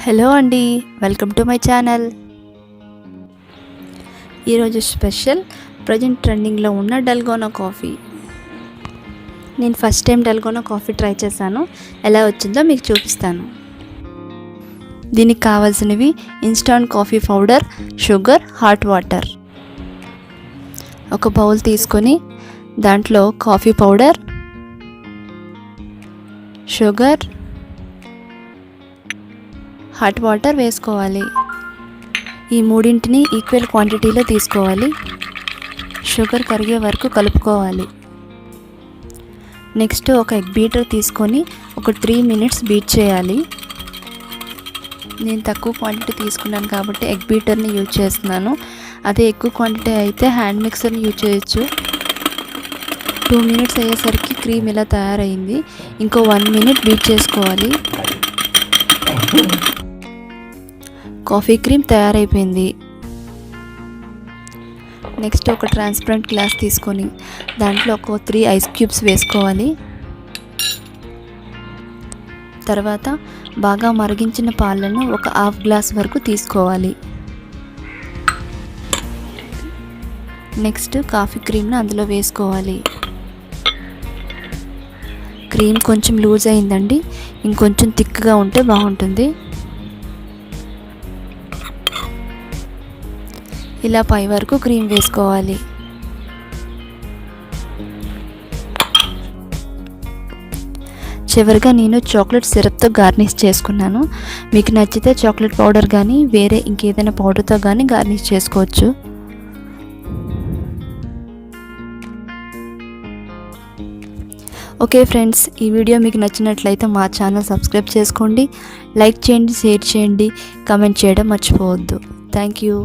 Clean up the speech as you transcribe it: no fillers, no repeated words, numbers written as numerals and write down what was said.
Hello అండి, welcome to my channel. ఈరోజు special present ట్రెండింగ్లో ఉన్న డల్గోనా కాఫీ. నేను first time dalgona coffee try చేశాను. ఎలా వచ్చిందో మీకు చూపిస్తాను. దీనికి కావాల్సినవి instant coffee powder, sugar, hot water. ఒక బౌల్ తీసుకొని దాంట్లో coffee powder, sugar, hot water వేసుకోవాలి. ఈ మూడింటిని ఈక్వల్ క్వాంటిటీలో తీసుకోవాలి. షుగర్ కరిగే వరకు కలుపుకోవాలి. నెక్స్ట్ ఒక ఎగ్ బీటర్ తీసుకొని ఒక 3 minutes బీట్ చేయాలి. నేను తక్కువ క్వాంటిటీ తీసుకున్నాను కాబట్టి ఎగ్ బీటర్ని యూజ్ చేస్తున్నాను. అదే ఎక్కువ క్వాంటిటీ అయితే హ్యాండ్ మిక్సర్ని యూజ్ చేయొచ్చు. 2 minutes అయ్యేసరికి క్రీమ్ ఇలా తయారైంది. ఇంకో 1 minute బీట్ చేసుకోవాలి. కాఫీ క్రీమ్ తయారైపోయింది. నెక్స్ట్ ఒక ట్రాన్స్పరెంట్ గ్లాస్ తీసుకొని దాంట్లో ఒక 3 ఐస్ క్యూబ్స్ వేసుకోవాలి. తర్వాత బాగా మరిగించిన పాలను ఒక 1/2 గ్లాస్ వరకు తీసుకోవాలి. నెక్స్ట్ కాఫీ క్రీమ్ను అందులో వేసుకోవాలి. క్రీమ్ కొంచెం లూజ్ అయిందండి, ఇంకొంచెం థిక్గా ఉంటే బాగుంటుంది. ఇలా పై వరకు క్రీమ్ వేసుకోవాలి. చివరిగా నేను చాక్లెట్ సిరప్తో గార్నిష్ చేసుకున్నాను. మీకు నచ్చితే చాక్లెట్ పౌడర్ కానీ వేరే ఇంకేదైనా పౌడర్తో కానీ గార్నిష్ చేసుకోవచ్చు. ఓకే ఫ్రెండ్స్, ఈ వీడియో మీకు నచ్చినట్లయితే మా ఛానల్ సబ్స్క్రైబ్ చేసుకోండి, లైక్ చేయండి, షేర్ చేయండి, కామెంట్ చేయడం మర్చిపోవద్దు. Thank you.